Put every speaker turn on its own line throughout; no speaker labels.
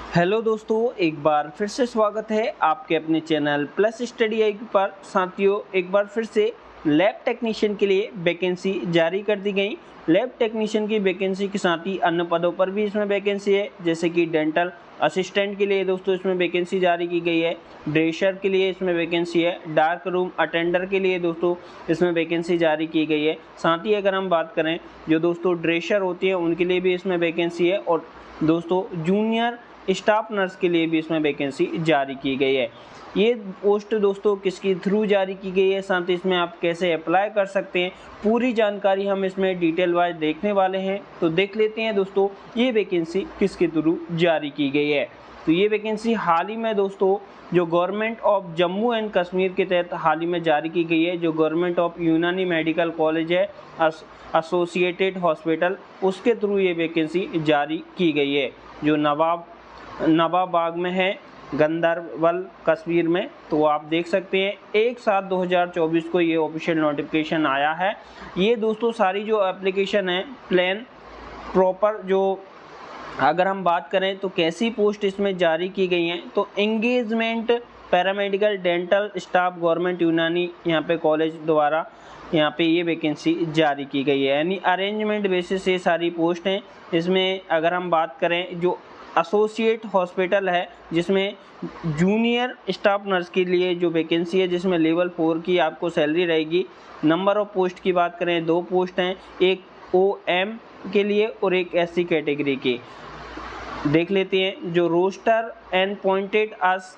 Hello दोस्तों, एक बार फिर से स्वागत है आपके अपने चैनल प्लस स्टडी आई पर। साथियों, एक बार फिर से लैब टेक्नीशियन के लिए वैकेंसी जारी कर दी गई। लैब टेक्नीशियन की वैकेंसी के साथ ही अन्य पदों पर भी इसमें वैकेंसी है, जैसे कि डेंटल असिस्टेंट के लिए दोस्तों इसमें वैकेंसी जारी की गई है। ड्रेशर के लिए इसमें वैकेंसी है। डार्क रूम अटेंडर के लिए दोस्तों इसमें वैकेंसी जारी की गई है। साथ ही अगर हम बात करें जो दोस्तों ड्रेशर होती है उनके लिए भी इसमें वैकेंसी है, और दोस्तों जूनियर स्टाफ नर्स के लिए भी इसमें वैकेंसी जारी की गई है। ये पोस्ट दोस्तों किसके थ्रू जारी की गई है, साथ ही इसमें आप कैसे अप्लाई कर सकते हैं, पूरी जानकारी हम इसमें डिटेल वाइज देखने वाले हैं। तो देख लेते हैं दोस्तों ये वैकेंसी किसके थ्रू जारी की गई है। तो ये वैकेंसी हाल ही में दोस्तों जो government of Jammu and Kashmir के तहत हाल ही में जारी की गई है, जो गवर्नमेंट ऑफ यूनानी मेडिकल कॉलेज है एसोसिएटेड हॉस्पिटल, उसके थ्रू ये वैकेंसी जारी की गई है, जो नवाबाग में है, गंदरबल कश्मीर में। तो आप देख सकते हैं 1/7/2024 को ये ऑफिशियल नोटिफिकेशन आया है। ये दोस्तों सारी जो एप्लीकेशन है प्लान प्रॉपर, जो अगर हम बात करें तो कैसी पोस्ट इसमें जारी की गई हैं, तो engagement paramedical dental staff government यूनानी यहाँ पे कॉलेज द्वारा यहाँ पे ये वैकेंसी जारी की गई है, यानी अरेंजमेंट बेसिस से सारी पोस्ट हैं। इसमें अगर हम बात करें जो एसोसिएट हॉस्पिटल है, जिसमें जूनियर स्टाफ नर्स के लिए जो वैकेंसी है, जिसमें लेवल 4 की आपको सैलरी रहेगी। नंबर ऑफ पोस्ट की बात करें 2 पोस्ट हैं, एक OM के लिए और एक SC कैटेगरी की। देख लेते हैं जो roster and pointed us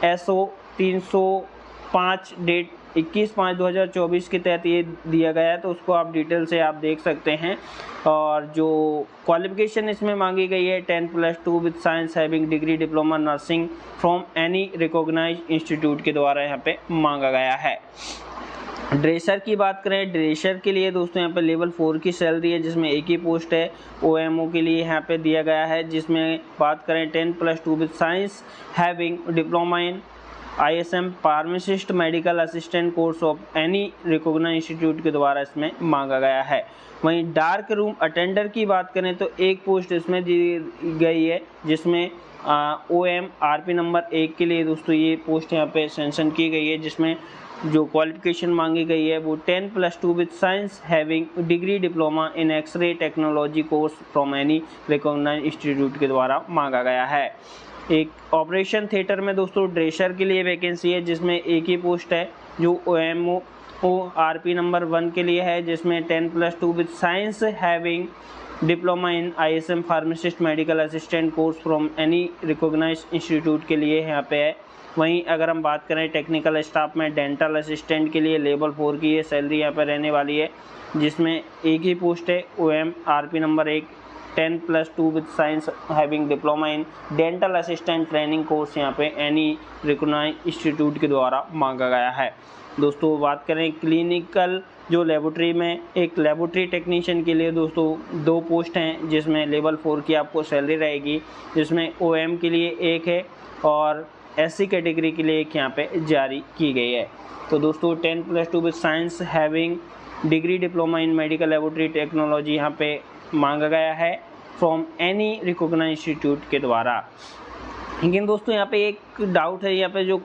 SO 305 date 21/5/2024 के तहत ये दिया गया है, तो उसको आप डिटेल से आप देख सकते हैं। और जो क्वालिफिकेशन इसमें मांगी गई है 10+2 with science having degree diploma nursing from any recognised institute के द्वारा यहाँ पे मांगा गया है। ड्रेसर की बात करें, ड्रेसर के लिए दोस्तों यहाँ पे लेवल 4 की सैलरी है, जिसमें एक ही पोस्ट है। OMO के लिए यहाँ पे दिया गया है, जिसमें बात करें 10+2 with science having diploma in ISM pharmacist medical assistant course of any recognised institute के द्वारा इसमें मांगा गया है। वहीं डार्क रूम अटेंडर की बात करें तो एक पोस्ट इसमें दी गई है, जिसमें OM RP नंबर 1 के लिए दोस्तों ये पोस्ट यहाँ पे सेंशन की गई है, जिसमें जो क्वालिफिकेशन मांगी गई है वो 10+2 with science having degree diploma in X ray technology course from any recognised institute के द्वारा मांगा गया है। एक ऑपरेशन थिएटर में दोस्तों ड्रेशर के लिए वैकेंसी है, जिसमें एक ही पोस्ट है, जो OMO RP नंबर 1 के लिए है, जिसमें 10+2 with science having diploma in ISM pharmacist medical assistant course from any recognised institute के लिए यहाँ पे है। वहीं अगर हम बात करें टेक्निकल स्टाफ में डेंटल असिस्टेंट के लिए लेवल 4 की ये सैलरी यहाँ पर रहने वाली है, जिसमें एक ही पोस्ट है, OM RP number 1 10+2 with science having diploma in dental assistant training course यहाँ पे एनी रिकॉग्नाइज्ड इंस्टीट्यूट के द्वारा मांगा गया है। दोस्तों बात करें क्लिनिकल जो लेबोरेटरी में, एक लेबोरेटरी टेक्नीशियन के लिए दोस्तों 2 पोस्ट हैं, जिसमें लेवल 4 की आपको सैलरी रहेगी, जिसमें OM के लिए एक है और SC कैटेगरी के लिए एक यहाँ पे जारी की गई है। तो दोस्तों 10+2 with science having degree diploma in medical laboratory technology यहाँ पे मांगा गया है फ्रॉम एनी रिकॉग्नाइज्ड इंस्टीट्यूट के द्वारा। लेकिन दोस्तों यहाँ पे एक डाउट है, यहाँ पे जो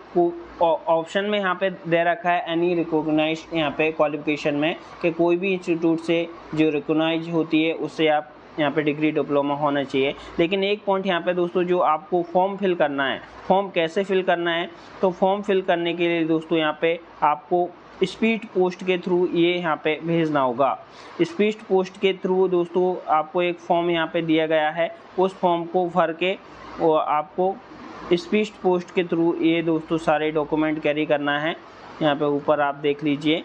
ऑप्शन में यहाँ पे दे रखा है एनी रिकॉग्नाइज्ड यहाँ पे क्वालिफिकेशन में, कि कोई भी इंस्टीट्यूट से जो रिकॉग्नाइज होती है उससे आप यहाँ पे डिग्री डिप्लोमा होना चाहिए। लेकिन एक पॉइंट यहाँ पे दोस्तों, जो आपको फॉर्म फिल करना है, फॉर्म कैसे फिल करना है, तो फॉर्म फिल करने के लिए दोस्तों यहाँ पे आपको स्पीड पोस्ट के थ्रू ये यहाँ पे भेजना होगा। स्पीड पोस्ट के थ्रू दोस्तों आपको एक फॉर्म यहाँ पे दिया गया है, उस फॉर्म को भर के और आपको स्पीड पोस्ट के थ्रू ये दोस्तों सारे डॉक्यूमेंट कैरी करना है। यहाँ पे ऊपर आप देख लीजिए,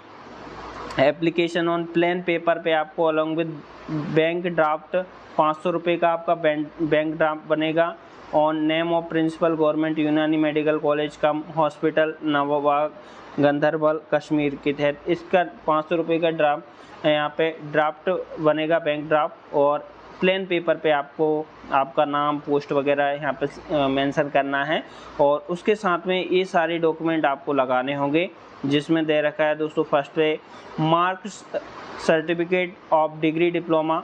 एप्लीकेशन ऑन प्लेन पेपर पे आपको अलॉन्ग विद बैंक ड्राफ्ट 500 रुपये का आपका बैंक ड्राफ्ट बनेगा। On name of Principal Government Unani Medical College cum Hospital Nawabagh Ganderbal Kashmir के तहत इसका 500 रुपये का ड्राफ्ट यहाँ पे ड्राफ्ट बनेगा, बैंक ड्राफ्ट। और प्लेन पेपर पे आपको आपका नाम पोस्ट वगैरह यहाँ पे मेंशन करना है, और उसके साथ में ये सारे डॉक्यूमेंट आपको लगाने होंगे, जिसमें दे रखा है दोस्तों फर्स्ट पे marks certificate of degree diploma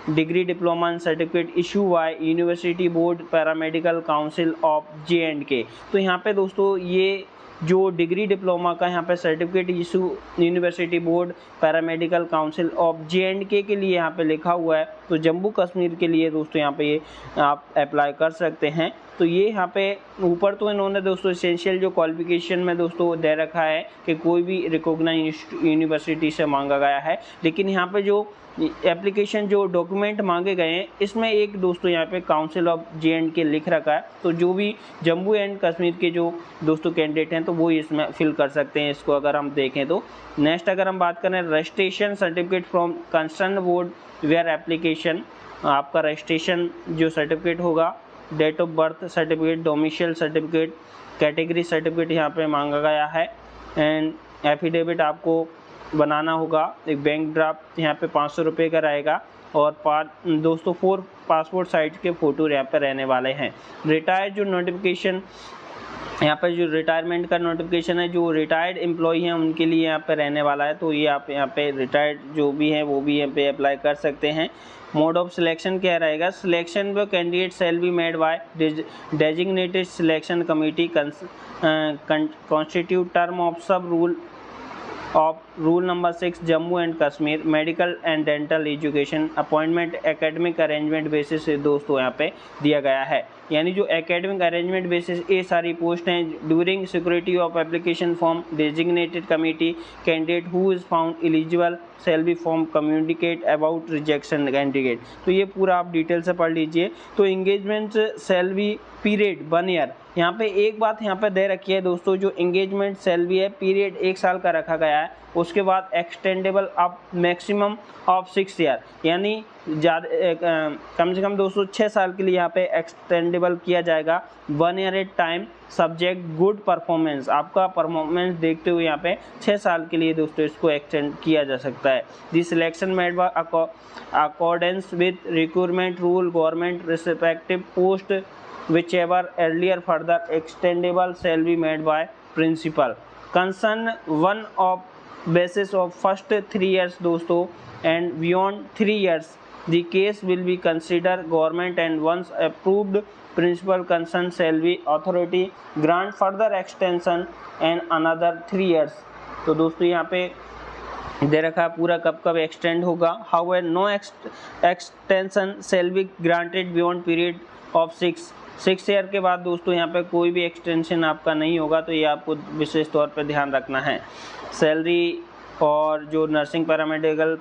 degree diploma certificate issue bye university board paramedical council of J&K। तो यहाँ पे दोस्तों ये जो डिग्री डिप्लोमा का यहाँ पे certificate issue university board paramedical council of J&K के लिए यहाँ पे लिखा हुआ है। तो जम्मू कश्मीर के लिए दोस्तों यहाँ पे ये आप अप्लाई कर सकते हैं। तो ये यहाँ पे ऊपर तो इन्होंने दोस्तों एसेंशियल जो क्वालिफिकेशन में दोस्तों दे रखा है कि कोई भी रिकॉग्नाइज यूनिवर्सिटी से मांगा गया है, लेकिन यहाँ पे जो एप्लीकेशन जो डॉक्यूमेंट मांगे गए हैं इसमें एक दोस्तों यहाँ पे काउंसिल ऑफ J&K लिख रखा है। तो जो भी जम्मू एंड कश्मीर के जो दोस्तों कैंडिडेट हैं तो वो इसमें फिल कर सकते हैं इसको, अगर हम देखें तो। नेक्स्ट अगर हम बात करें registration certificate from concern board where application, आपका रजिस्ट्रेशन जो सर्टिफिकेट होगा, date of birth certificate, domicile certificate, category certificate यहाँ पे मांगा गया है, एंड एफिडेविट आपको बनाना होगा। एक बैंक ड्राफ्ट यहाँ पे 500 रुपये का रहेगा, और दोस्तों 4 पासपोर्ट साइज के फ़ोटो यहाँ पे रहने वाले हैं। रिटायर्ड जो नोटिफिकेशन यहाँ पर जो रिटायरमेंट का नोटिफिकेशन है, जो रिटायर्ड एम्प्लॉई हैं उनके लिए यहाँ पे रहने वाला है। तो ये आप यहाँ पे रिटायर्ड जो भी हैं वो भी यहाँ पे अप्लाई कर सकते हैं। मोड ऑफ सिलेक्शन क्या रहेगा, सिलेक्शन व candidate shall be made by designated selection committee constitute term of sub rule number 6 Jammu and Kashmir medical and dental education appointment academic arrangement basis से दोस्तों यहाँ पे दिया गया है। यानी जो एकेडमिक अरेंजमेंट बेसिस ये सारी पोस्ट हैं। During security of application form designated committee candidate who is found eligible shall be form communicate about rejection candidate. तो ये पूरा आप डिटेल से पढ़ लीजिए। तो engagement shall be period 1 year, यहाँ पे एक बात यहाँ पे दे रखी है दोस्तों, जो एंगेजमेंट सैलरी है पीरियड 1 साल का रखा गया है। उसके बाद extendable up maximum of 6 year, यानी ज़्यादा कम से कम दोस्तों 6 साल के लिए यहाँ पे एक्सटेंडेबल किया जाएगा। 1 year at time subject good performance, आपका परफॉर्मेंस देखते हुए यहाँ पे 6 साल के लिए दोस्तों इसको एक्सटेंड किया जा सकता है। The selection made by accordance with recruitment rule government respective post whichever earlier further extendable shall be made by principal concern one of basis of first 3 years दोस्तों, and beyond 3 years the case will be considered government and once approved principal concern shall be authority grant further extension and another 3 years। तो दोस्तों यहाँ पे दे रखा है पूरा कब कब एक्सटेंड होगा। How no extension shall be granted beyond period of 6 year के बाद दोस्तों यहाँ पे कोई भी एक्सटेंशन आपका नहीं होगा। तो ये आपको विशेष तौर पे ध्यान रखना है। सैलरी और जो nursing paramedical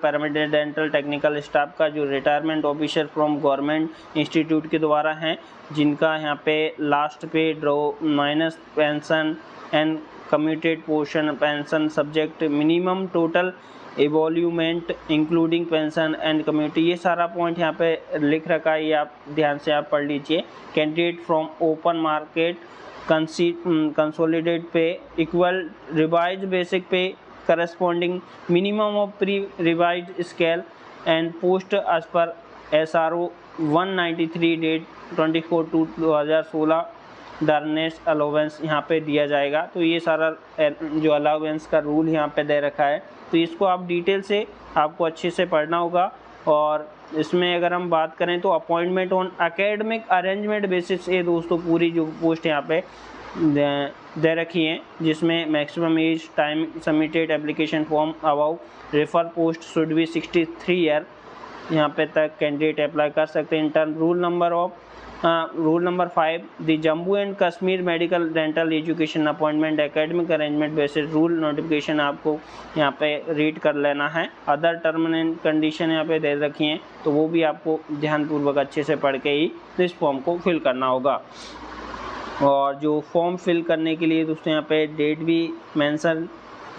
dental technical staff का जो retirement officer from government institute के द्वारा हैं, जिनका यहाँ पे last pay draw minus pension and commuted portion pension subject minimum total emolument including pension and community, ये सारा पॉइंट यहाँ पे लिख रखा है। ये आप ध्यान से आप पढ़ लीजिए। Candidate from open market consolidate pay equal revise basic pay corresponding minimum of pre revise scale and post as per SRO 193 date 24/2/2016 dearness allowance यहाँ पे दिया जाएगा। तो ये सारा जो अलाउंस का रूल यहाँ पे दे रखा है। तो इसको आप डिटेल से आपको अच्छे से पढ़ना होगा। और इसमें अगर हम बात करें तो appointment on academic arrangement basis ये दोस्तों पूरी जो पोस्ट यहाँ पे दे रखी हैं, जिसमें maximum age time submitted application form above refer post should be 63 year यहाँ पे तक कैंडिडेट अप्लाई कर सकते हैं। Intern rule number 5 the Jammu and Kashmir medical dental education appointment academic arrangement basis rule notification आपको यहाँ पे रीड कर लेना है। अदर टर्म एंड कंडीशन यहाँ पे दे रखी हैं, तो वो भी आपको ध्यानपूर्वक अच्छे से पढ़ के ही इस फॉर्म को फिल करना होगा। और जो फॉर्म फिल करने के लिए दोस्तों यहाँ पे डेट भी मेंशन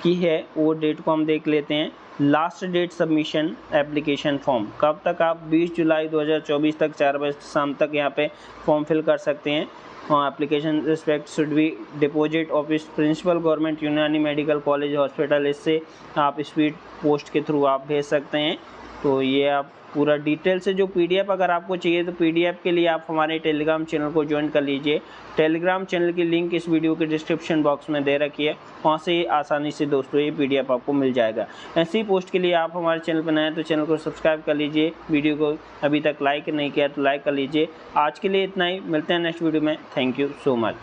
की है, वो डेट को हम देख लेते हैं। Last date submission application form कब तक, आप 20 जुलाई 2024 तक 4 बजे शाम तक यहाँ पे फॉर्म फिल कर सकते हैं। और application respect should be deposit office Principal Government Unani Medical College Hospital, इससे आप स्पीड पोस्ट के थ्रू आप भेज सकते हैं। तो ये आप पूरा डिटेल से जो पीडीएफ अगर आपको चाहिए तो पीडीएफ के लिए आप हमारे टेलीग्राम चैनल को ज्वाइन कर लीजिए। टेलीग्राम चैनल की लिंक इस वीडियो के डिस्क्रिप्शन बॉक्स में दे रखी है, वहाँ से आसानी से दोस्तों ये पीडीएफ आपको मिल जाएगा। ऐसी पोस्ट के लिए आप हमारे चैनल पर नए हैं तो चैनल को सब्सक्राइब कर लीजिए। वीडियो को अभी तक लाइक नहीं किया तो लाइक कर लीजिए। आज के लिए इतना ही, मिलते हैं नेक्स्ट वीडियो में। Thank you so much.